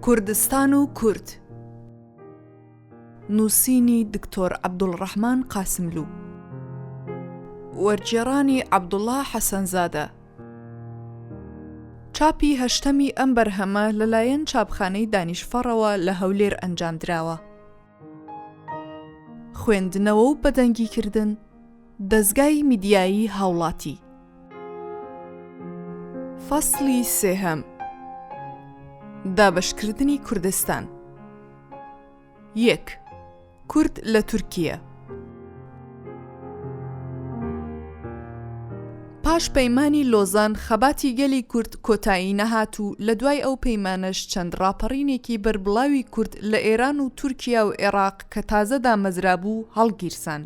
کوردستان و کورد. نووسینی دکتۆر عەبدوڵڕەحمان قاسملوو. وەرگێڕانی عەبدوڵڵا حەسەنزادە. چاپی هەشتەمی ئەم بەرهەمە لەلایەن چاپخانەی دانیشفەڕەوە لە هەولێر ئەنجامدراوە. خوێندنەوە و بەدەنگیکردن دەزگای میدیایی هاوڵاتی. فەسڵی سێهەم. دابەشکردنی کوردستان. 1. کورد لە تورکیە. پاش پەیمانی لۆزان خەباتی گەلی کورد کۆتایی نەهات و لە دوای ئەو پەیمانەش چەند ڕاپەڕینێکی بەربڵاوی کورد لە ئێران و تورکیا و عێراق کە تازە دامەزرابوو هەڵگیرسان.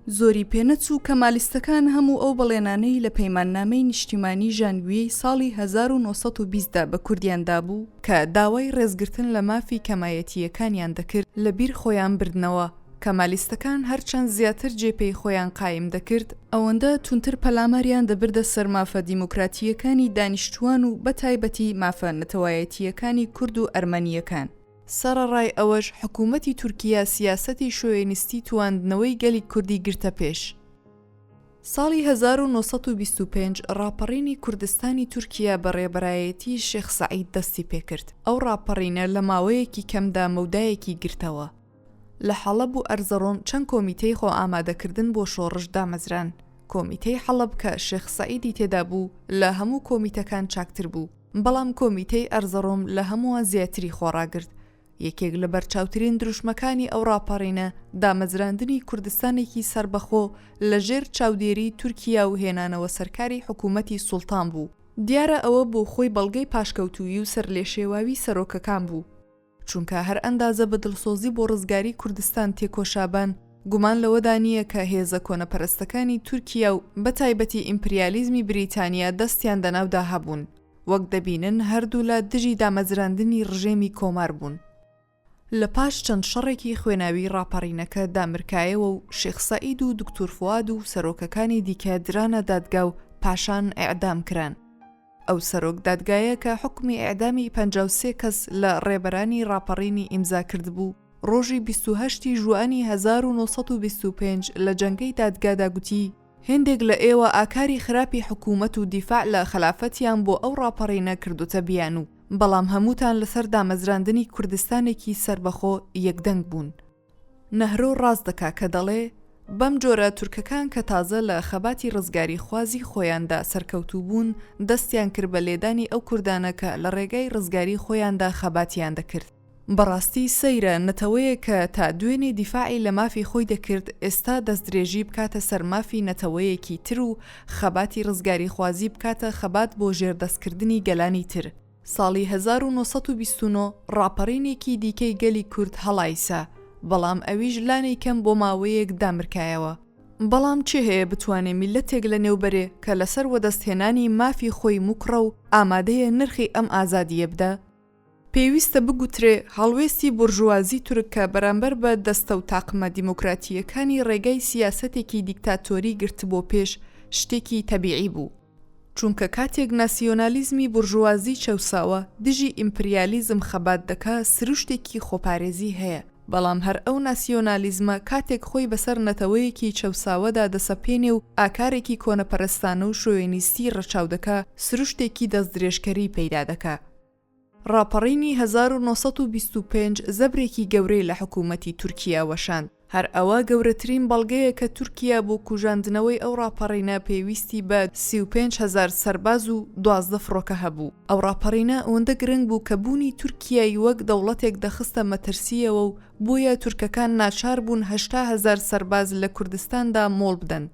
زۆری پێنەچوو کەمالیستەکان هەموو ئەو بەڵێنانەی لە پەیماننامەی نیشتیمانی ژانویەی ساڵی 1920دا بە کوردیاندا بوو کە داوای ڕێزگرتن لە مافی کەمایەتیەکانیان دەکرد لە بیر خۆیان بردنەوە. کەمالیستەکان هەرچەند زیاتر جێپەی خۆیان قایم دەکرد ئەوەندە تونتر پەلاماریان دەبردە سەر مافە دیموکراتیەکانی دانیشتووان و بەتایبەتی مافە نەتەوایەتیەکانی کورد و ئەرمەنیەکان. سەرەڕای ئەوەش حکوومەتی تورکیا سیاسەتی شۆوێنیستی تواندنەوەی گەلی کوردی گرتە پێش. ساڵی 1925 ڕاپەڕینی کوردستانی تورکیا بە ڕێبەرایەتی شێخ سەعید دەستی پێکرد. ئەو ڕاپەڕینە لە ماوەیەکی کەمدا مەودایەکی گرتەوە. لە حەڵەب و ئەرزەڕۆم چەند کۆمیتەی خۆ ئامادەکردن بۆ شۆڕش دامەزران. کۆمیتەی حەڵەب کە شێخ سەعیدی تێدا بوو لە هەموو کۆمیتەکان چاکتر بوو، بەڵام کۆمیتەی ئەرزەڕۆم لە هەمووان زیاتری خۆڕاگرت. یەکێک لە بەرچاوترین دروشمەکانی ئەو ڕاپەڕینە دامەزراندنی کوردستانێکی سربەخۆ لە ژێر چاودێری تورکیا و هێنانەوە سەرکاری حکوومەتی سوڵتان بوو. دیارە ئەوە بۆ خۆی بەڵگەی پاشکەوتووی و سەرلێشێواوی سەرۆکەکان بوو. چونکە هەر ئەندازە بە دڵسۆزی بۆ ڕزگاری کوردستان تێکۆشابان گومان لەوەدا نییە کە هێزە کۆنەپەرستەکانی تورکیا و بەتایبەتی ئیمپریالیزمی بریتانیا دەستیان دەناودا هەبوون. وەک دەبینن هەردوو لە دژی دامەزراندنی ڕژێمی کۆمار بوون. لە پاش چەند شەڕێکی خوێناوی ڕاپەڕینەکە دامرکایەوە و شێخ سەعید و دکتۆر فواد و سەرۆکەکانی دیکە درانە دادگا و پاشان ئیعدام کران. ئەو سەرۆک دادگایە کە حکمی ئیعدامی 53 کەس لە ڕێبەرانی ڕاپەڕینی ئیمزا کرد بوو، ڕۆژی 28 ژوئانی 1925 لە جەنگەی دادگادا گوتی هێندێک لە ئێوە ئاکاری خراپی حکوومەت و دیفاع لە خلافەتیان بۆ ئەو ڕاپەڕینە کردوتە بیان و بەڵام هەمووتان لەسەر دامەزراندنی کوردستانێکی سربەخۆ یەکدەنگ بوون. نەهرۆ ڕاز دەکا کە دەڵێ بەم جۆرە تورکەکان کە تازە لە خەباتی ڕزگاری خوازی خۆیاندا سەرکەوتوو بوون دەستیان کرد بە لێدانی ئەو کوردانە کە لە ڕێگای ڕزگاری خۆیاندا خەباتیان دەکرد. بەڕاستی سەیرە نەتەوەیە کە تا دوێنێ دیفاعی لە مافی خۆی دەکرد ئێستا دەستدرێژی بکاتە سەر مافی نەتەوەیەکی تر و خەباتی ڕزگاری خوازی بکاتە خەبات بۆ ژێردەستکردنی گەلانی تر. ساڵی 1929 ڕاپەڕینێکی دیکەی گەلی کورد هەڵایسا، بەڵام ئەویش لانەی کەم بۆ ماوەیەک دامرکایەوە. بەڵام چه هەیە بتوانێت میلەتێک لە نێوبەرێ کە لەسەر وەدەستهێنانی مافی خۆی موکڕە و ئامادەیە نرخی ئەم ئازادیە بدە؟ پێویستە بگوترێ هەڵوێستی بورژوازی تورک کە بەرامبەر بە دەستە و تاقمە دیموکراتیەکانی ڕێگای سیاسەتێکی دیکتاتۆری گرت بۆ پێش شتێکی تەبیعی بوو. چونکە کاتێک ناسیۆنالیزمی بورژوازی چەوساوە دژی ئیمپریالیزم خەبات دەکا سروشتێکی خۆپارێزی هەیە. بەڵام هەر ئەو ناسیۆنالیزمە کاتێک خۆی بەسەر نەتەوەیەکی چەوساوەدا دەسەپێنێ و ئاکارێکی کۆنەپەرستانە و شۆوێنیستی ڕەچاو دەکا سروشتێکی دەستدرێژکەری پەیدا دەکا. ڕاپەڕینی 1925 زەبرێکی گەورەی لە حکوومەتی تورکیا وەشاند. هەر ئەوە گەورەترین بەڵگەیە کە تورکیا بۆ کوژاندنەوەی ئەو ڕاپەڕینە پێویستی بە 35,000 سەرباز و 12 فڕۆکە هەبوو. ئەو ڕاپەڕینە ئەوەندە گرنگ بوو کە بوونی تورکیای وەک دەوڵەتێک دەخستە مەترسیەوە و بۆیە تورکەکان ناچار بوون 80,000 سەرباز لە کوردستاندا مۆڵ بدەن.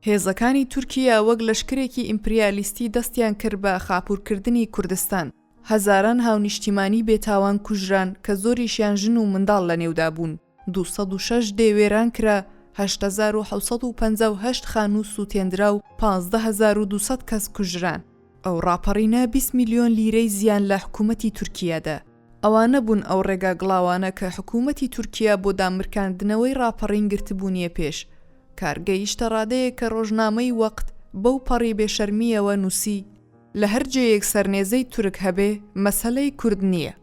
هێزەکانی تورکیا وەک لەشکرێکی ئیمپریالیستی دەستیان کرد بە خاپوورکردنی کوردستان. هەزاران هاونیشتیمانی بێتاوان کوژران کە زۆریشیان ژن و منداڵ لە نێودا بوون. 206 دێوێران کرا، 8758 خانوو سووتێنرا و 15200 کەس کوژران. ئەو ڕاپەڕینە 20 میلیۆن لیرەی زیان لە حکوومەتی تورکیادا. ئەوانە بوون ئەو ڕێگا گڵاوانە کە حکوومەتی تورکیا بۆ دامرکاندنەوەی ڕاپەڕین گرتبوونیە پێش. کارگەیشتە ڕادەیە کە ڕۆژنامەی وەقت بەو پەڕی بێشەرمیەوە نووسی لە هەر جێیەک سەرنێزەی تورک هەبێ مەسەلەی کورد نییە.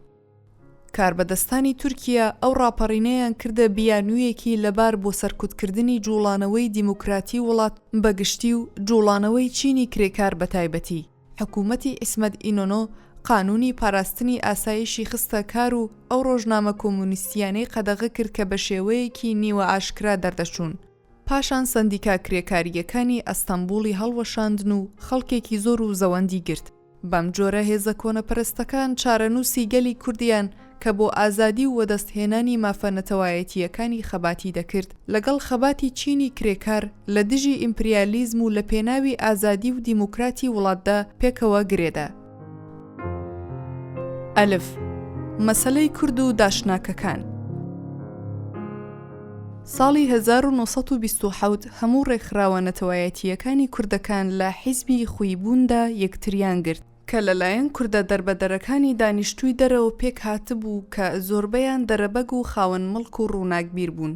کاربەدەستانی تورکیا ئەو ڕاپەڕینەیان کردە بیانوویەکی لەبار بۆ سەرکوتکردنی جوڵانەوەی دیموکراتی وڵات بەگشتی و جوڵانەوەی چینی کرێکار بە تایبەتی. حکوومەتی ئیسمەت ئینۆنۆ قانونی پاراستنی ئاسایشی خستە کار و ئەو ڕۆژنامە کۆمونیستیانەی قەدەغە کرد کە بە شێوەیەکی نیوە ئاشکرا دەردەچوون. پاشان سەندیکا کرێکاریەکانی ئەستەمبوڵی هەڵوەشاندن و خەڵکێکی زۆر و زەوەندی گرت. بەم جۆرە هێزە کۆنەپەرستەکان چارەنووسی گەلی کوردیان کە بۆ ئازادی و وەدەستهێنانی مافەنەتەوایەتیەکانی خەباتی دەکرد لەگەڵ خەباتی چینی کرێکار لە دژی ئیمپریالیزم و لە پێناوی ئازادی و دیموکراتی وڵاتدا پێکەوە گرێدا. ئەلف مەسەلەی کورد و داشناکەکان. ساڵی 1927 هەموو ڕێکخراوە نەتەوایەتیەکانی کوردەکان لە حیزبی خویبووندا یەکتریان گرت کە لەلایەن کوردە دەربەدەرەکانی دانیشتووی دەرەوە پێک هاتبوو کە زۆربەیان دەرەبەگ و خاوەن مڵک و ڕووناکبیر بوون.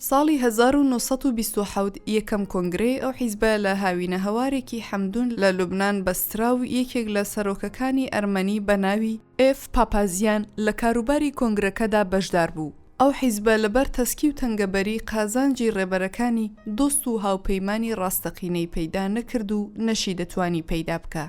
ساڵی 1927 یەکەم کۆنگرەی ئەو حیزبە لە هاوینە هەوارێکی حەمدون لە لوبنان بەسترا و یەکێک لە سەرۆکەکانی ئەرمەنی بە ناوی ئف پاپازیان لە کاروباری کۆنگرەکەدا بەشدار بوو. ئەو حیزبە لەبەر تەسکی و تەنگەبەری قازانجی ڕێبەرەکانی دۆست و هاوپەیمانی ڕاستەقینەی پەیدا نەکرد و نەشی دەتوانی پەیدا بکە.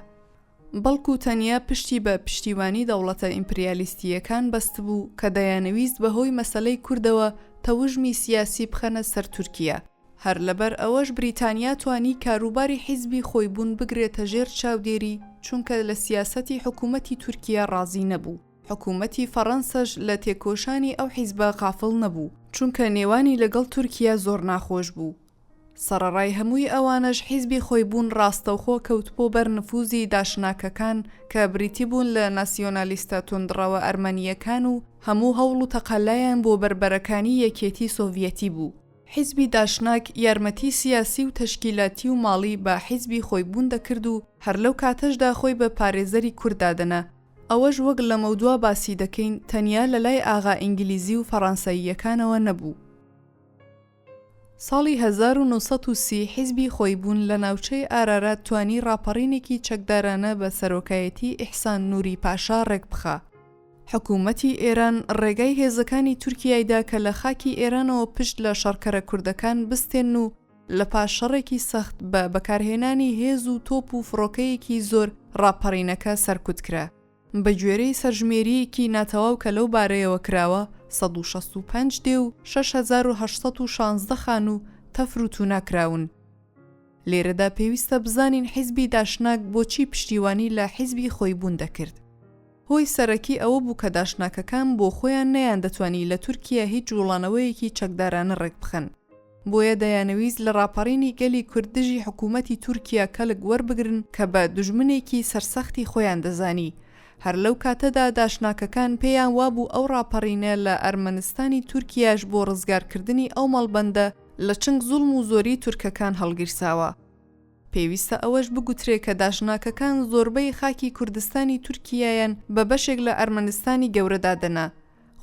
بەڵکو تەنیا پشتی بە پشتیوانی دەوڵەتە ئیمپریالیستیەکان بەست بوو کە دەیانەویست بەهۆی مەسەلەی کوردەوە تەوژمی سیاسی بخەنە سەر تورکیا. هەر لەبەر ئەوەش بریتانیا توانی کاروباری حیزبی خۆی بوون بگرێتە ژێر چاودێری چونکە لە سیاسەتی حکوومەتی تورکیا ڕازی نەبوو. حکوومەتی فەڕەنسەش لە تێکۆشانی ئەو حیزبە غافڵ نەبوو چونکە نێوانی لەگەڵ تورکیا زۆر ناخۆش بوو. سەرەڕای هەمووی ئەوانش حیزبی خۆی بوون ڕاستەوخۆ کەوت بۆ بەر نفوزی داشناکەکان کە بریتی بوون لە ناسیۆنالیستە توندڕەوە ئەرمەنیەکان و هەموو هەوڵ و تەقەلایان بۆ بربەرەکانی یەکێتی سۆڤیەتی بوو. حیزبی داشناک یارمەتی سیاسی و تەشکیلاتی و ماڵی بە حیزبی خۆی بوون دەکرد و هەر لەو کاتەشدا خۆی بە پارێزەری کوردادەنا. ئەوەش وەک لە مەودووە باسی دەکەین تەنیا لە لای ئاغا ئینگلیزی و فەڕەنساییەکانەوە نەبوو. ساڵی 1930 حیزبی خۆی بوون لە ناوچەی ئارارات توانی ڕاپەڕینێکی چەکدارانە بە سەرۆکایەتی ئیحسان نووری پاشا ڕێک بخا. حکوومەتی ئێران ڕێگای هێزەکانی تورکیایدا کە لە خاکی ئێرانەوە پشت لە شەڕکەرە کوردەکان بستێن و لە پاشەڕێکی سەخت بە بەکارهێنانی هێز و تۆپ و فڕۆکەیەکی زۆر ڕاپەڕینەکە سەرکوت کرا. بە گوێرەی سەرژمێریەکی ناتەواو کە لەو بارەیەوە کراوە 165 دێ و 6816 خان و تەفر و تووناکراون. لێرەدا پێویستە بزانین حیزبی داشناک بۆچی پشتیوانی لە حیزبی خۆی بوون دەکرد. هۆی سەرەکی ئەوە بوو کە داشناکەکان بۆ خۆیان نەیان دەتوانی لە تورکیا هیچ جوڵانەوەیەکی چەکدارانە ڕێک بخەن. بۆیە دەیانەویست لە ڕاپەڕینی گەلی کورددژی حکوومەتی تورکیا کەلک وەربگرن کە بە دوژمنێکی سەرسەختی خۆیان دەزانی. هەر لەو کاتەدا داشناکەکان پێیان وابوو ئەو ڕاپەڕینە لە ئەرمەنستانی تورکیاش بۆ ڕزگارکردنی ئەو مەڵبەندە لە چنگ زوڵم و زۆری تورکەکان هەڵگیرساوە. پێویستە ئەوەش بگوترێت کە داشناکەکان زۆربەی خاکی کوردستانی تورکیایان بە بەشێک لە ئەرمەنستانی گەورەدادەنا.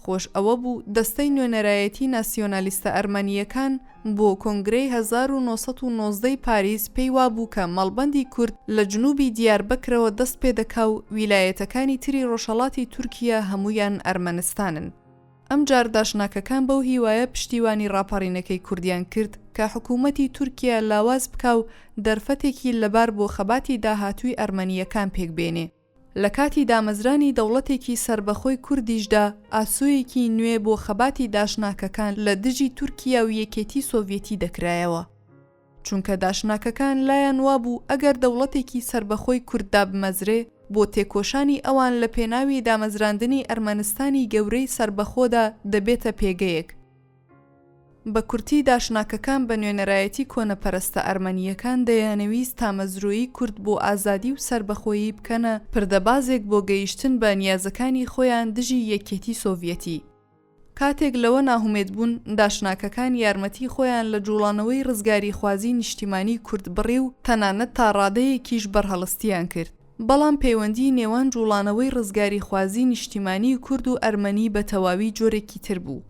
خۆش ئەوە بوو دەستەی نوێنەرایەتی ناسیۆنالیستە ئەرمەنیەکان بۆ کۆنگرەی 1990 پاریس پێی وابوو کە مەڵبەندی کورد لە جنوبی دیاربەکرەوە دەست پێ دەکا و ویلایەتەکانی تری ڕۆژهەڵاتی تورکیا هەمویان ئەرمەنستانن. ئەم جار داشناکەکان بەو هیوایە پشتیوانی ڕاپەڕینەکەی کوردیان کرد کە حکوومەتی تورکیا لاواز بکا و دەرفەتێکی لەبار بۆ خەباتی داهاتووی ئەرمەنیەکان پێکبێنێ. لە کاتی دامەزرانی دەوڵەتێکی سربەخۆی کوردیشدا ئاسوویەکی نوێ بۆ خەباتی داشناکەکان لە دژی تورکیا و یەکێتی سۆڤیەتی دەکرایەوە. چونکە داشناکەکان لایەن وابوو ئەگەر دەوڵەتێکی سربەخۆی کورددا بمەزرێ بۆ تێکۆشانی ئەوان لە پێناوی دامەزراندنی ئەرمەنستانی گەورەی سربەخۆدا دەبێتە پێگەیەک. بە کورتی داشناکەکان بە نوێنەرایەتی کۆنەپەرستە ئەرمەنیەکان دەیانەویست تامەزرۆیی کورد بۆ ئازادی و سربەخۆیی بکەنە پردەبازێک بۆ گەیشتن بە نیازەکانی خۆیان دژی یەکێتی سۆڤیەتی. کاتێک لەوە ناهومێت بوون داشناکەکان یارمەتی خۆیان لە جوڵانەوەی ڕزگاری خوازی نیشتیمانی کورد بڕێ و تەنانەت تا ڕادەیەکیش بەرهەڵستیان کرد. بەڵام پەیوەندی نێوان جوڵانەوەی ڕزگاری خوازی نیشتیمانی کورد و ئەرمەنی بە تەواوی جۆرێکی تر بوو.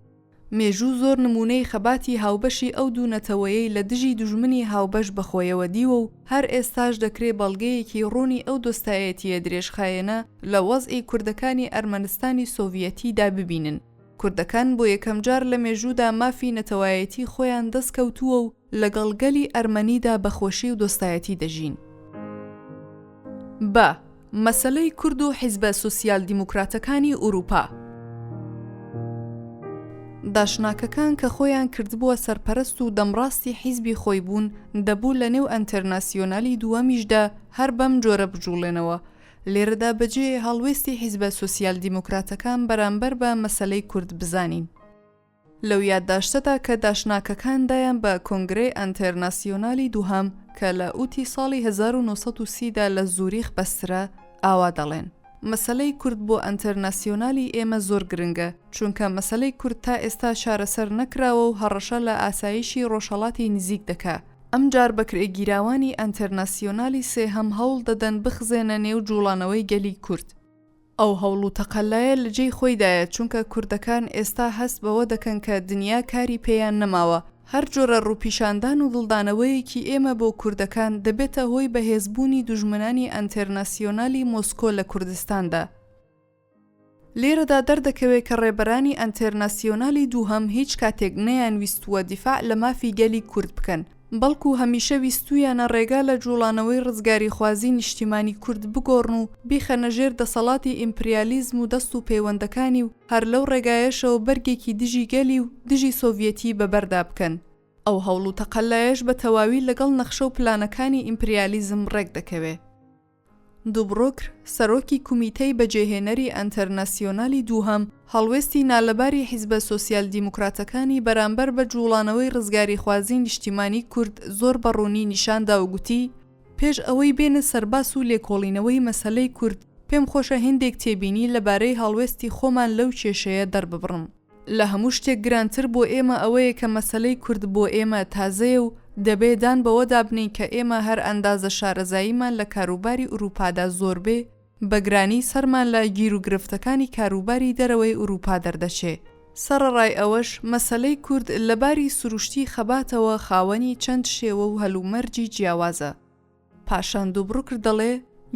مێژوو زۆر نمونەی خەباتی هاوبەشی ئەو دوو نەتەوەیەی لە دژی دوژمنی هاوبەش بەخۆیەوە دیوە و هەر ئێستاش دەکرێت بەڵگەیەکی ڕوونی ئەو دۆستایەتیە درێژخایەنە لە وەزعی کوردەکانی ئەرمەنستانی سۆڤیەتیدا ببینن. کوردەکان بۆ یەکەم جار لە مێژوودا مافی نەتەوایەتی خۆیان دەستکەوتووە و لەگەڵ گەلی ئەرمەنیدا بەخۆشی و دۆستایەتی دەژین. بە مەسەلەی کورد و حیزبە سۆسیال دیموکراتەکانی ئوروپا. داشناکەکان کە خۆیان کردبووە سەرپەرست و دەمڕاستی حیزبی خۆی بوون دەبوو لە نێو ئەنتەرناسیۆنالی دووەمیشدا هەر بەم جۆرە بجوڵێنەوە. لێرەدا بەجێ هەڵوێستی حیزبە سۆسیال دیموکراتەکان بەرامبەر بە مەسەلەی کورد بزانین. لەو یادداشتەدا کە داشناکەکان دایان بە کۆنگرەی ئەنتەرناسیۆنالی دووهەم کە لە ئوتی ساڵی 1930دا لە زوریخ بەسترە ئاوا دەڵێن. مەسەلەی کورد بۆ ئەنتەرناسیۆنالی ئێمە زۆر گرنگە چونکە مەسەلەی کورد تا ئێستا شارەسەر نەکراوە و هەڕەشە لە ئاسایشی ڕۆژهەڵاتی نزیک دەکا. ئەم جار بەکرێگیراوانی ئەنتەرناسیۆنالی سێهەم هەوڵ دەدەن بخزێنە نێو جوڵانەوەی گەلی کورد. ئەو هەوڵ و تەقەلایە لە جێی خۆیدایە چونکە کوردەکان ئێستا هەست بەوە دەکەن کە دنیا کاری پێیان نەماوە. هەر جۆرە ڕووپیشاندان و دڵدانەوەیەکی ئێمە بۆ کوردەکان دەبێتە هۆی بەهێزبوونی دوژمنانی ئەنتەرناسیۆنالی مۆسکۆ لە کوردستاندا. لێرەدا دەردەکەوێت کە ڕێبەرانی ئەنتەرناسیۆنالی دووهەم هیچ کاتێک نەیانویستووە دیفاع لە مافی گەلی کورد بکەن، بەڵکو هەمیشە ویستویانە ڕێگا لە جوڵانەوەی ڕزگاری خوازی نیشتیمانی کورد بگۆڕن و بیخەنە ژێر دەسەڵاتی ئیمپریالیزم و دەست و پەیوەندەکانی و هەر لەو ڕێگایەشەوە بەرگێکی دژی گەلی و دژی سۆڤیەتی بەبەردا بکەن. ئەو هەوڵ و تەقەلایەش بە تەواوی لەگەڵ نەخشە و پلانەکانی ئیمپریالیزم ڕێک دەکەوێت. دوبڕۆکر سەرۆکی کومیتەی بەجێهێنەری ئەنتەرناسیۆنالی دووهەم هەڵوێستی نالەباری حیزبە سۆسیال دیموکراتەکانی بەرامبەر بە جوڵانەوەی ڕزگاری خوازی نیشتیمانی کورد زۆر بەڕوونی نیشاندا و گوتی پێش ئەوەی بێنە سەرباس و لێکۆڵینەوەی مەسەلەی کورد پێم خۆشە هێندێک تێبینی لەبارەی هەڵوێستی خۆمان لەو کێشەیە دەرببڕم. لە هەموو شتێک گرانتر بۆ ئێمە ئەوەیە کە مەسەلەی کورد بۆ ئێمە تازەیە و دەبێدان بەوەدا بنین کە ئێمە هەر ئەندازە شارەزاییمان لە کاروباری ئوروپادا زۆر بێ بەگرانی سەرمان لە گیر و گرفتەکانی کاروباری دەرەوەی ئوروپا دەردەچێ. سەرەڕای ئەوەش مەسەلەی کورد لەباری سروشتی خەباتەوە خاوەنی چەند شێوە و هەلومەرجی جیاوازە. پاشان دووبڕووکر دەڵێ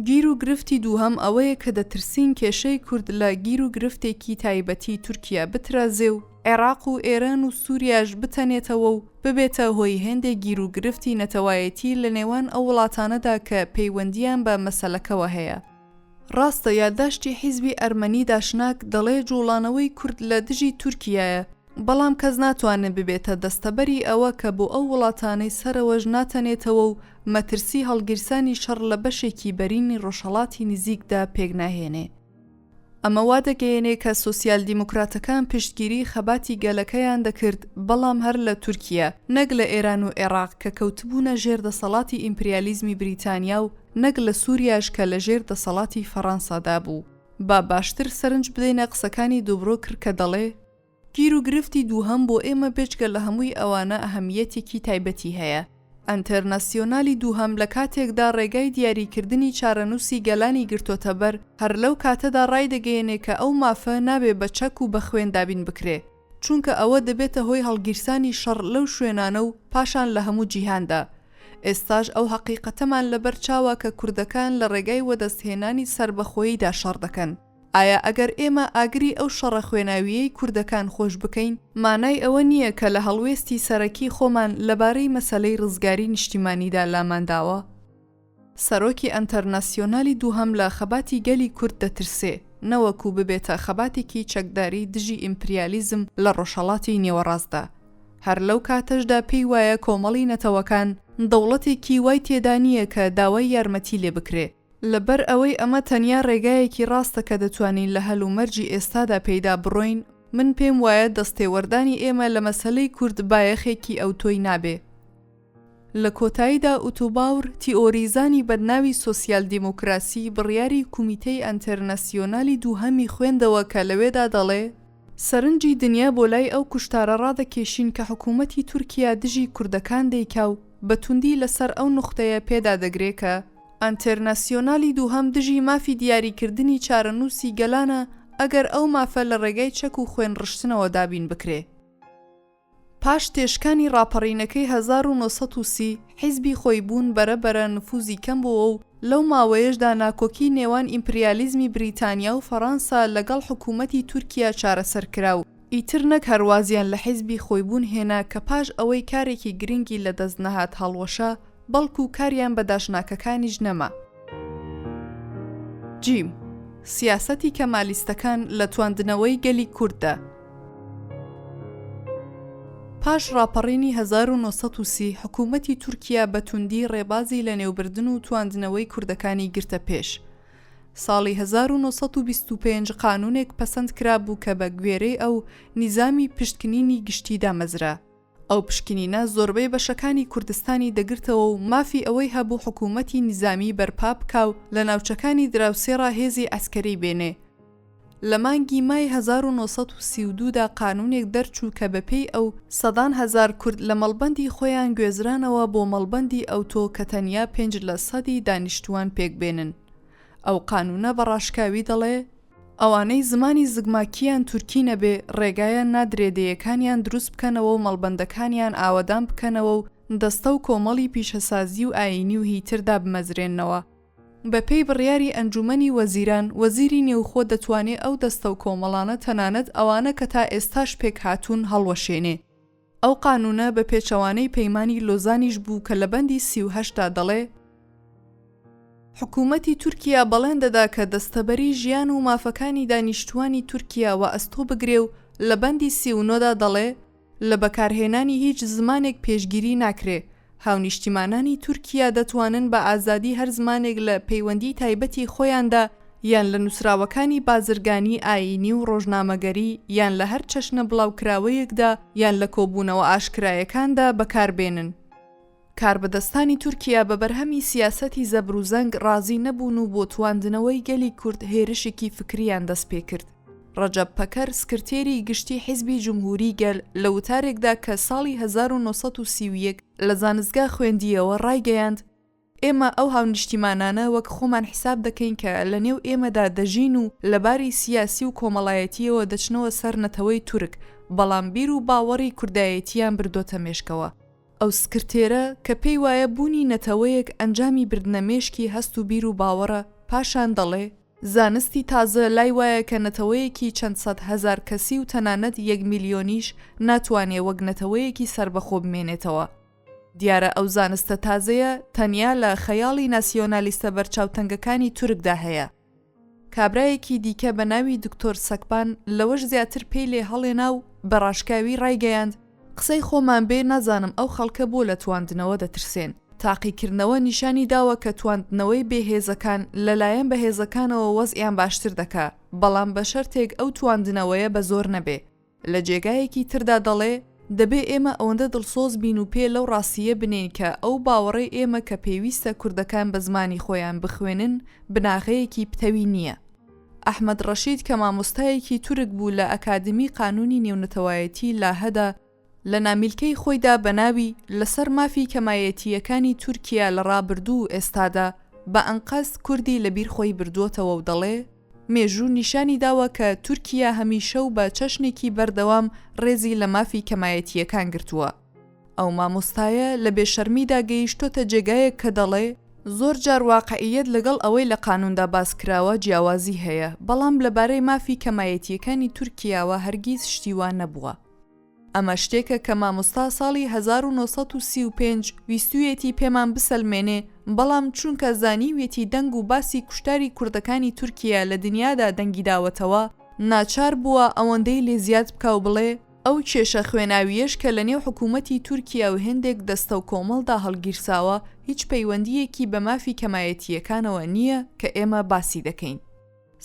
گیر و گرفتی دووهەم ئەوەیە کە دەترسین کێشەی کورد لە گیر و گرفتێکی تایبەتی تورکیا بترازێ و عێراق و ئێران و سووریاش بتەنێتەوە و ببێتە هۆی هێندێک گیر و گرفتی نەتەوایەتی لە نێوان ئەو وڵاتانەدا کە پەیوەندیان بە مەسەلەکەوە هەیە. ڕاستە یادداشتی حیزبی ئەرمەنی داشناک دەڵێ جوڵانەوەی کورد لە دژی تورکیایە، بەڵام کەس ناتوانێت ببێتە دەستەبەری ئەوە کە بۆ ئەو وڵاتانەی سەرەوەش ناتەنێتەوە و مەترسی هەڵگیرسانی شەڕ لە بەشێکی بەرینی ڕۆژهەڵاتی نزیکدا پێک ناهێنێ. ئەمە وا دەگەیەنێ کە سۆسیال دیموکراتەکان پشتگیری خەباتی گەلەکەیان دەکرد بەڵام هەر لە تورکیا نەک لە ئێران و عێراق کە کەوتبوونە ژێر دەسەڵاتی ئیمپریالیزمی بریتانیا و نەک لە سووریاش کە لە ژێر دەسەڵاتی فەڕەنسادا بوو. با باشتر سەرنج بدەینە قسەکانی دووبڕۆکر کە دەڵێ گیر و گرفتی دووهەم بۆ ئێمە بێجگە لە هەمووی ئەوانە ئەهەمیەتێکی تایبەتی هەیە. ئەنتەرناسیۆنالی دووهەم لە کاتێکدا ڕێگای دیاریکردنی چارەنووسی گەلانی گرتۆتە بەر هەر لەو کاتەدا ڕای دەگەیەنێ کە ئەو مافە نابێ بە چەک و بە خوێن دابین بکرێ چونکە ئەوە دەبێتە هۆی هەڵگیرسانی شەڕ لەو شوێنانە و پاشان لە هەموو جیهاندا. ئێستاش ئەو حەقیقەتەمان لەبەر چاوە کە کوردەکان لە ڕێگای وەدەستهێنانی سربەخۆییدا شەڕ دەکەن. ئایا ئەگەر ئێمە ئاگری ئەو شەڕە خوێناویەی کوردەکان خۆش بکەین مانای ئەوە نییە کە لە هەڵوێستی سەرەکی خۆمان لەبارەی مەسەلەی ڕزگاری نیشتیمانیدا لامانداوە؟ سەرۆکی ئەنتەرناسیۆنالی دووهەم لە خەباتی گەلی کورد دەترسێ نەوەکو ببێتە خەباتێکی چەکداری دژی ئیمپریالیزم لە ڕۆژهەڵاتی نێوەڕاستدا. هەر لەو کاتەشدا پێی وایە کۆمەڵی نەتەوەکان دەوڵەتێکی وای تێدا نییە کە داوای یارمەتی لێ بکرێ لەبەر ئەوەی ئەمە تەنیا ڕێگایەکی ڕاستە کە دەتوانین لە هەلومەرجی ئێستادا پەیدا بڕۆین. من پێم وایە دەستێوەردانی ئێمە لە مەسەلەی کورد بایەخێکی ئەوتۆی نابێ. لە کۆتاییدا ئوتوباور تیۆریزانی بەدناوی سۆسیال دیموکراسی بڕیاری کومیتەی ئەنتەرناسیۆنالی دووهەمی خوێندەوە کە لەوێدا دەڵێ سەرنجی دنیا بۆ لای ئەو کوشتارە ڕادەکێشین کە حکوومەتی تورکیا دژی کوردەکان دەیکا و بەتوندی لەسەر ئەو نوختەیە پێدا دەگرێت کە ئەنتەرناسیۆنالی دووهەم دژی مافی دیاریکردنی چارەنووسی گەلانە ئەگەر ئەو مافە لە ڕێگای چەک و خوێن ڕشتنەوە دابین بکرێ. پاش تێشکانی ڕاپەڕینەکەی 1930 حیزبی خۆی بوون بەرەبەرە نفوزی کەم بووە و لەو ماوەیەشدا ناکۆکی نێوان ئیمپریالیزمی بریتانیا و فەڕەنسا لەگەڵ حکوومەتی تورکیا چارەسەرکرا و ئیتر نەک هەروازیان لە حیزبی خۆی بوون هێنا کە پاش ئەوەی کارێکی گرنگی لەدەست نەهات هەڵوەشە بەڵکو کاریان بە داشناکەکانیش نەما. جیم سیاسەتی کەمالیستەکان لە تواندنەوەی گەلی کورددا. پاش ڕاپەڕینی 1930 حکوومەتی تورکیا بە توندی ڕێبازی لە نێوبردن و تواندنەوەی کوردەکانی گرتە پێش. ساڵی 1925 قانونێک پەسەند کرابوو کە بە گوێرەی ئەو نیزامی پشتکنینی گشتی دامەزرا. ئەو پشکنینە زۆربەی بەشەکانی کوردستانی دەگرتەوە و مافی ئەوەی هەبوو حکوومەتی نیزامی بەرپا بکاو لە ناوچەکانی دراوسێڕا هێزی ئەسکەری بێنێ. لە مانگی مای 1932 دا قانونێک دەرچوو کە بەپێی ئەو سەدان هەزار کورد لە مەڵبەندی خۆیان گوێزرانەوە بۆ مەڵبەندی ئەوتۆ کە تەنیا 5% دانیشتوان پێک بێنن. ئەو قانونە بەڕاشکاوی دەڵێ ئەوانەی زمانی زگماکیان تورکی نەبێ ڕێگایان نادرێدەیەکانیان دروست بکەنەوە و مەڵبەندەکانیان ئاوەدان بکەنەوە و دەستە و کۆمەڵی پیشەسازی و ئاینی و هیتردا بمەزرێنەوە. بەپێی بڕیاری ئەنجومەنی وەزیران وەزیری نێوخۆ دەتوانێت ئەو دەستە و کۆمەڵانە تەنانەت ئەوانە کە تا ئێستاش پێک هاتوون هەڵوەشێنێ. ئەو قانونە بە پێچەوانەی پەیمانی لۆزانیش بوو کە لە بەندی 38دا دەڵێ حکوومەتی تورکیا بەڵێن دەدا کە دەستەبەری ژیان و مافەکانی دانیشتوانی تورکیا و ئەستۆ بگرێ و لە بەندی 39دا دەڵێ لە بەکارهێنانی هیچ زمانێک پێشگیری ناکرێ. هاونیشتیمانانی تورکیا دەتوانن بە ئازادی هەر زمانێک لە پەیوەندی تایبەتی خۆیاندا یان لە نووسراوەکانی بازرگانی ئاینی و ڕۆژنامەگەری یان لە هەر چەشنە بڵاوکراوەیەکدا یان لە کۆبوونەوە ئاشکرایەکاندا بەکاربێنن. کاربەدەستانی تورکیا بە بەرهەمی سیاسەتی زەبر و زەنگ ڕازی نەبوون و بۆ تواندنەوەی گەلی کورد هێرشێکی فکریان دەست پێ کرد. ڕەجەب پەکەر سکرتێری گشتی حیزبی جمهوری گەل لە وتارێکدا کە ساڵی 1931 لە زانستگا خوێندیەوە ڕایگەیاند ئێمە ئەو هاونیشتیمانانە وەک خۆمان حیساب دەکەین کە لە نێو ئێمەدا دەژین و لەباری سیاسی و کۆمەڵایەتیەوە دەچنەوە سەر نەتەوەی تورک بەڵام بیر و باوەڕی کوردایەتیان بردۆتە مێشکەوە. ئەو سکرتێرە کە پێی وایە بوونی نەتەوەیەک ئەنجامی بردنەمێشکی هەست و بیر و باوەڕە پاشان دەڵێ زانستی تازە لای وایە کە نەتەوەیەکی چەند سەد هەزار کەسی و تەنانەت 1 میلیۆنیش ناتوانێ وەک نەتەوەیەکی سربەخۆ بمێنێتەوە. دیارە ئەو زانستە تازەیە تەنیا لە خەیاڵی ناسیۆنالیستە بەرچاوتەنگەکانی تورکدا هەیە. کابرایەکی دیکە بە ناوی دکتۆر سەکبان لەوەش زیاتر پێی لێ هەڵێنا و بەڕاشکاوی ڕایگەیاند قسەی خۆمان بێ نازانم ئەو خەڵکە بۆ لە تواندنەوە دەترسێن. تاقیکردنەوە نیشانی داوە کە تواندنەوەی بێهێزەکان لەلایەن بەهێزەکانەوە وەزئیان باشتر دەکا بەڵام بە شەرتێک ئەو تواندنەوەیە بە زۆر نەبێ. لە جێگایەکی تردا دەڵێ دەبێ ئێمە ئەوەندە دڵسۆز بین و پێ لەو ڕاستیە بنین کە ئەو باوەڕی ئێمە کە پێویستە کوردەکان بە زمانی خۆیان بخوێنن بناغەیەکی پتەوی نییە. ئەحمەد ڕەشید کە مامۆستایەکی تورک بوو لە ئەکادمی قانونی نێونەتەوایەتی لاهەدا لە نامیلکەی خۆیدا بەناوی لەسەر مافی کەمایەتیەکانی تورکیا لە ڕابردوو و ئێستادا بە ئەنقەست کوردی لەبیر خۆی بردووەتەوە و دەڵێ مێژوو نیشانی داوە کە تورکیا هەمیشە و بە چەشنێکی بەردەوام ڕێزی لە مافی کەمایەتیەکان گرتووە. ئەو مامۆستایە لە بێشەرمیدا گەیشتۆتە جێگایەک کە دەڵێ زۆر جار واقعیەت لەگەڵ ئەوەی لە قانوندا باسکراوە جیاوازی هەیە بەڵام لەبارەی مافی کەمایەتیەکانی تورکیاوە هەرگیز شتیوان نەبووە. ئەمە شتێکە کە مامۆستا ساڵی 1935 ویستویەتی پێمان بسەلمێنێ بەڵام چونکە زانیوێتی دەنگ و باسی کوشتاری کوردەکانی تورکیا لە دنیادا دەنگی داوەتەوە ناچار بووە ئەوەندەی لێ زیاد بکاو بڵێ ئەو کێشە خوێناویەش کە لە نێو حکوومەتی تورکیا و هێندێک دەستە و کۆمەڵدا هەڵگیرساوە هیچ پەیوەندیەکی بە مافی کەمایەتیەکانەوە نییە کە ئێمە باسی دەکەین.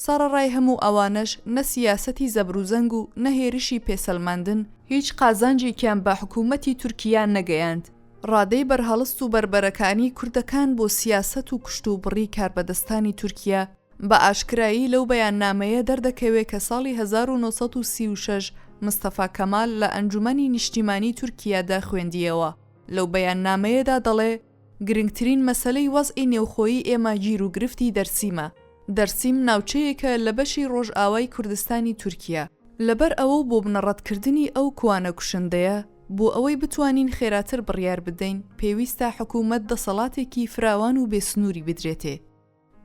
سەرەڕای هەموو ئەوانش نە سیاسەتی زەبروزەنگ و نەهێرشی پێسەلماندن هیچ قازانجێکیان بە حکوومەتی تورکیان نەگەیاند. ڕادەی بەرهەڵست و بربەرەکانی کوردەکان بۆ سیاسەت و کشت و بڕی کاربەدەستانی تورکیا بە ئاشکرایی لەو بەیاننامەیە دەردەکەوێت کە ساڵی 1936 مستەفا کەمال لە ئەنجومەنی نیشتیمانی تورکیادا خوێندیەوە. لەو بەیاننامەیەدا دەڵێ گرنگترین مەسەلەی وەزئی نێوخۆیی ئێمە گیر و گرفتی دەرسیمە. دەرسیم ناوچەیەکە لە بەشی ڕۆژئاوای کوردستانی تورکیا. لەبەر ئەوە بۆ بنەڕەتکردنی ئەو کوانە کوشندەیە بۆ ئەوەی بتوانین خێراتر بڕیار بدەین پێویستە حکوومەت دەسەڵاتێکی فراوان و بێسنووری بدرێتێ.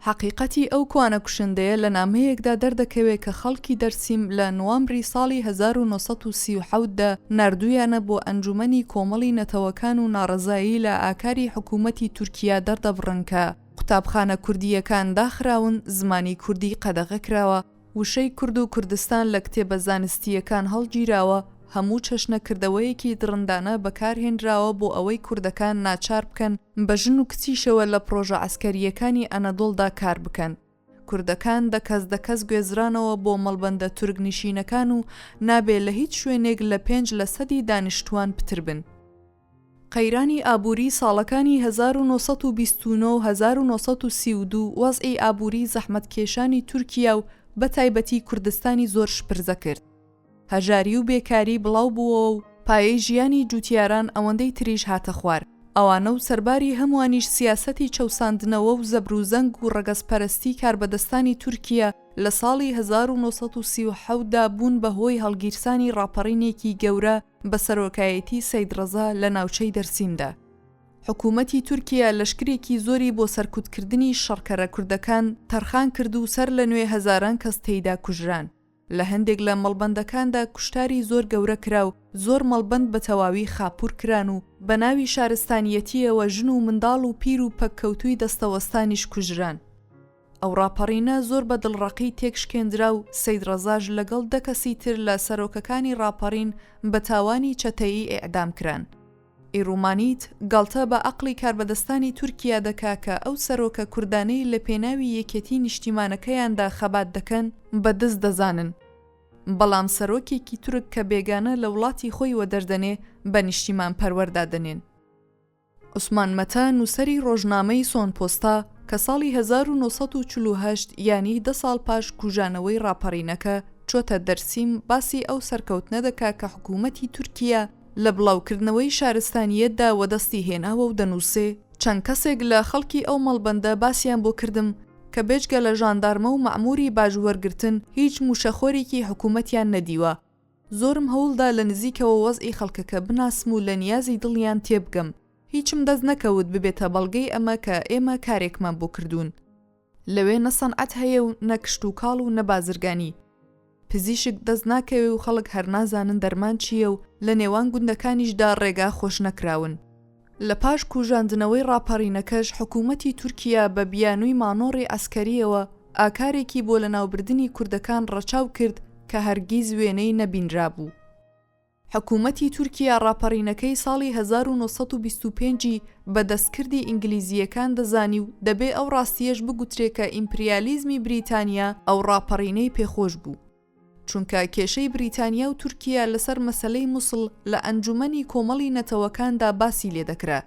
حقیقەتی ئەو کوانە کوشندەیە لە نامەیەکدا دەردەکەوێت کە خەڵکی دەرسیم لە نوامبری ساڵی 1937دا نردویانە بۆ ئەنجومەنی کۆمەڵی نەتەوەکان و ناڕەزایی لە ئاکاری حکوومەتی تورکیا دەردەبڕن کە قوتابخانە کوردیەکان داخراون، زمانی کوردی قەدەغە کراوە، وشەی کورد و کوردستان لە کتێبە زانستیەکان هەڵگیراوە، هەموو چەشنەکردەوەیەکی درڕندانە بەکارهێنراوە بۆ ئەوەی کوردەکان ناچار بکەن بە ژن و کچیشەوە لە پرۆژە ئەسکەریەکانی ئەنەدۆڵدا کار بکەن. کوردەکان دەکەس گوێزرانەوە بۆ مەڵبەندە تورکنشینەکان و نابێ لە هیچ شوێنێک لە 5 لە 100 دانیشتوان پتر بن. قەیرانی ئابووری ساڵەکانی 1929 و 1932 وەزعی ئابووری زەحمەتکێشانی تورکیا و بە تایبەتی کوردستانی زۆر شپرزە کرد. هەژاری و بێکاری بڵاو بووە و پایەی ژیانی جوتیاران ئەوەندەی تریش هاتە خوار. ئەوانە و سەرباری هەمووانیش سیاسەتی چەوساندنەوە و زەبروزەنگ و ڕەگەزپەرستی کاربەدەستانی تورکیا لە ساڵی 1937دا بوون بەهۆی هەڵگیرسانی ڕاپەڕینێکی گەورە بە سەرۆکایەتی سەید ڕەزا لە ناوچەی دەرسیمدا. حکوومەتی تورکیا لەشکرێکی زۆری بۆ سەرکوتکردنی شەڕکەرە کوردەکان تەرخان کرد و سەر لە نوێ هەزاران کەس تێیدا کوژران. لە هەندێک لە مەڵبەندەکاندا کوشتاری زۆر گەورە کرا و زۆر مەڵبەند بە تەواوی خاپور کران و بە ناوی شارستانیەتیەوە ژن و منداڵ و پیر و پەککەوتوی دەستەوەستانیش کوژران. ئەو ڕاپەڕینە زۆر بە دڵڕەقی تێکشکێنرا و سەید ڕەزاژ لەگەڵ دەکەسی تر لە سەرۆکەکانی ڕاپەڕین بە تاوانی چەتەیی ئێعدام کران. ئیڕومانیت گاڵتە بە عەقڵی کاربەدەستانی تورکیا دەکا کە ئەو سەرۆکە کوردانەی لە پێناوی یەکێتی نیشتیمانەکەیاندا خەبات دەکەن بەدەست دەزانن. بەڵام سەرۆکێکی تورک کە بێگانە لە وڵاتی خۆی وەدەردەنێ بە نیشتیمان پەروەردا دەنێن. عوسمان مەتە نووسەری ڕۆژنامەی سۆن پۆستا کە ساڵی 1948 یانی 10 ساڵ پاش کوژانەوەی ڕاپەڕینەکە چۆتە دەرسیم باسی ئەو سەرکەوتنە دەکا کە حکوومەتی تورکیا لە بڵاوکردنەوەی شارستانیەتدا وەدەستی هێناوە و دەنووسێ چەند کەسێک لە خەڵکی ئەو مەڵبەندە باسییان بۆ کردم کە بێجگە لە ژاندارمە و مەعموری باژوەرگرتن هیچ موشەخۆرێکی حکوومەتیان نەدیوە. زۆرم هەوڵدا لە نزیکەوە وەزعی خەڵکەکە بناسم و لە نیازی دڵیان تێبگەم. هیچم دەست نەکەوت ببێتە بەڵگەی ئەمە کە ئێمە کارێکمان بۆ کردوون. لەوێ نەسەنعەت هەیە و نەکشت و کاڵ و نەبازرگانی. پزیشک دەست ناکەوێ و خەڵک هەر نازانن دەرمان چییە و لە نێوان گوندەکانیشدا ڕێگا خۆش نەکراون. لە پاش کوژاندنەوەی ڕاپەڕینەکەش حکوومەتی تورکیا بە بیانووی مانۆڕی ئەسکەریەوە ئاکارێکی بۆ لە ناوبردنی کوردەکان ڕەچاو کرد کە هەرگیز وێنەی نەبینرابوو. حکوومەتی تورکیا ڕاپەڕینەکەی ساڵی 1925 بە دەستکردی ئینگلیزیەکان دەزانی و دەبێ ئەو ڕاستیەش بگوترێ کە ئیمپریالیزمی بریتانیا ئەو ڕاپەڕینەی پێخۆش بوو. چونکە کێشەی بریتانیا و تورکیا لەسەر مەسەلەی مووسڵ لە ئەنجومەنی کۆمەڵی نەتەوەکاندا باسی لێ دەکرا.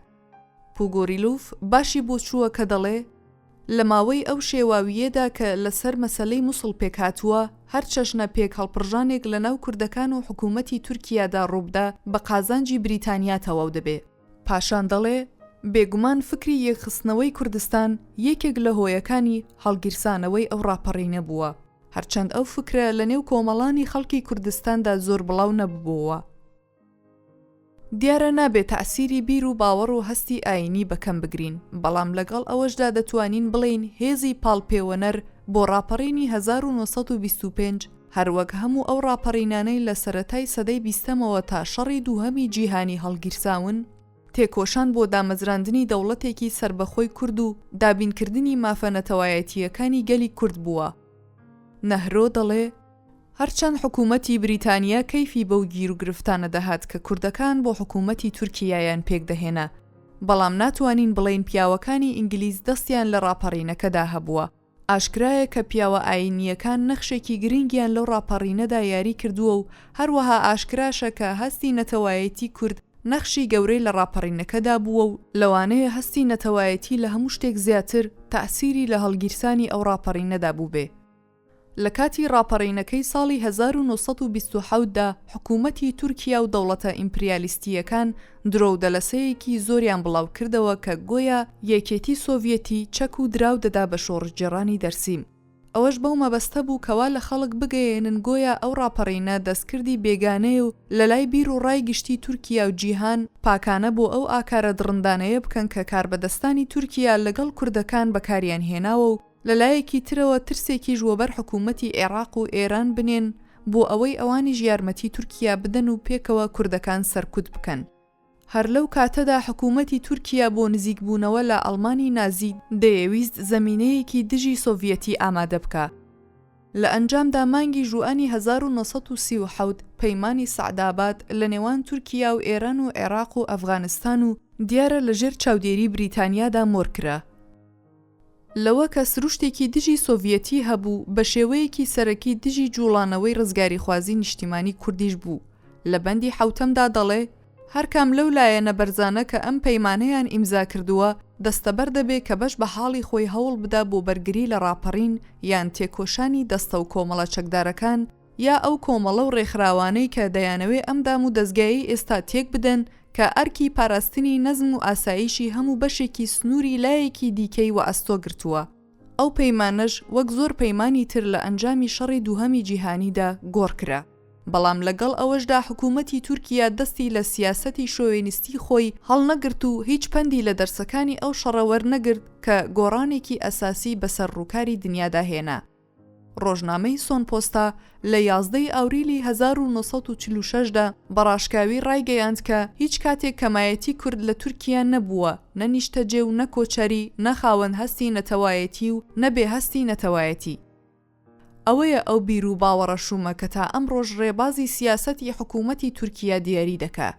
پوگۆریلوف باشی بۆ چووە کە دەڵێ لە ماوەی ئەو شێواویەدا کە لەسەر مەسەلەی مووسڵ پێک هاتووە هەر چەشنە پێک هەڵپڕژانێک لە ناو کوردەکان و حکوومەتی تورکیادا ڕووبدا بە قازانجی بریتانیا تەواو دەبێ. پاشان دەڵێ بێگومان فکری یەکخستنەوەی کوردستان یەکێک لە هۆیەکانی هەڵگیرسانەوەی ئەو ڕاپەڕینە بووە. هەرچەند ئەو فکرە لە نێو کۆمەڵانی خەڵکی کوردستاندا زۆر بڵاو نەبووەوە. دیارە نابێت تەعسیری بیر و باوەڕ و هەستی ئاینی بەکەم بگرین، بەڵام لەگەڵ ئەوەشدا دەتوانین بڵین هێزی پاڵپێوەنەر بۆ ڕاپەڕینی 1925 هەروەک هەموو ئەو ڕاپەڕینانەی لە سەرەتای سەدەی 20ەوە تا شەڕی دووهەمی جیهانی هەڵگیرساون تێکۆشان بۆ دامەزراندنی دەوڵەتێکی سربەخۆی کورد و دابینکردنی مافەنەتەوایەتیەکانی گەلی کورد بووە. نەهرۆ دەڵێ هەرچەند حکوومەتی بریتانیا کەیفی بەو گیر و گرفتانە دەهات کە کوردەکان بۆ حکوومەتی تورکیایان پێک دەهێنا، بەڵام ناتوانین بڵین پیاوەکانی ئینگلیز دەستیان لە ڕاپەڕینەکەدا هەبووە. ئاشکرایە کە پیاوە ئاینیەکان نەخشێکی گرنگیان لەو ڕاپەڕینەدا یاری کردووە و هەروەها ئاشکراشە کە هەستی نەتەوایەتی کورد نەخشی گەورەی لە ڕاپەڕینەکەدا بووە و لەوانەیە هەستی نەتەوایەتی لە هەموو شتێک زیاتر تەعسیری لە هەڵگیرسانی ئەو ڕاپەڕینەدا بوو بێ. لە کاتی ڕاپەڕینەکەی ساڵی 1927دا حکوومەتی تورکیا و دەوڵەتە ئیمپریالیستیەکان درۆ و دەلەسەیەکی زۆریان بڵاو کردەوە کە گۆیا یەکێتی سۆڤیەتی چەک و دراو دەدا بە شۆڕجێڕانی دەرسیم. ئەوەش بەو مەبەستە بوو کەوا لە خەڵک بگەیەنن گۆیە ئەو ڕاپەڕینە دەستکردی بێگانەیە و لە لای بیر و ڕای گشتی تورکیا و جیهان پاکانە بۆ ئەو ئاکارە دڕندانەیە بکەن کە کاربەدەستانی تورکیا لەگەڵ کوردەکان بەکاریان هێناوە و لەلایەکی ترەوە ترسێکی ژوەبەر حکوومەتی عێراق و ئێران بنێن بۆ ئەوەی ئەوانی یارمەتی تورکیا بدەن و پێکەوە کوردەکان سەرکوت بکەن. هەر لەو کاتەدا حکوومەتی تورکیا بۆ نزیکبوونەوە لە ئەڵمانی نازی دەیەویست زەمینەیەکی دژی سۆڤیەتی ئامادە بکە. لە ئەنجامدا مانگی ژوئانی 1937 پەیمانی سەعداباد لە نێوان تورکیا و ئێران و عێراق و ئەفغانستان و دیارە لەژێر چاودێری بریتانیادا مۆرکرا. لەوە کە سروشتێکی دژی سۆڤیەتی هەبوو بە شێوەیەکی سەرەکی دژی جوڵانەوەی ڕزگاری خوازی نیشتیمانی کوردیش بوو. لە بەندی حوتەمدا دەڵێ هەر کام لەو لایەنە بەرزانە کە ئەم پەیمانەیان ئیمزا کردووە دەستەبەر دەبێ کە بەش بە حاڵی خۆی هەوڵ بدا بۆ بەرگری لە ڕاپەڕین یان تێکۆشانی دەستە و کۆمەڵە چەکدارەکان یا ئەو کۆمەڵە و ڕێکخراوانەی کە دەیانەوێ ئەم دام و دەستگایی ئێستا تێک بدەن کە ئەرکی پاراستنی نەزم و ئاسایشی هەموو بەشێکی سنووری لایەکی دیکەی و ئەستۆ گرتووە. ئەو پەیمانەش وەک زۆر پەیمانی تر لە ئەنجامی شەڕی دووهەمی جیهانیدا گۆڕکرا. بەڵام لەگەڵ ئەوەشدا حکوومەتی تورکیا دەستی لە سیاسەتی شۆوێنیستی خۆی هەڵنەگرت و هیچ پەندی لە دەرسەکانی ئەو شەڕە وەرنەگرت کە گۆڕانێکی ئەساسی بەسەر ڕووکاری دنیادا هێنا. ڕۆژنامەی سۆنپۆستا لە 11 ئاوریلی 1946دا بەڕاشکاوی ڕایگەیاند کە هیچ کاتێک کەمایەتی کورد لە تورکیا نەبووە، نەنیشتەجێ و نەکۆچەری، نەخاوەن هەستی نەتەوایەتی و نەبێ هەستی نەتەوایەتی. ئەوەیە ئەو بیر و باوەڕە شومە کە تا ئەمڕۆژ ڕێبازی سیاسەتی حکوومەتی تورکیا دیاری دەکات.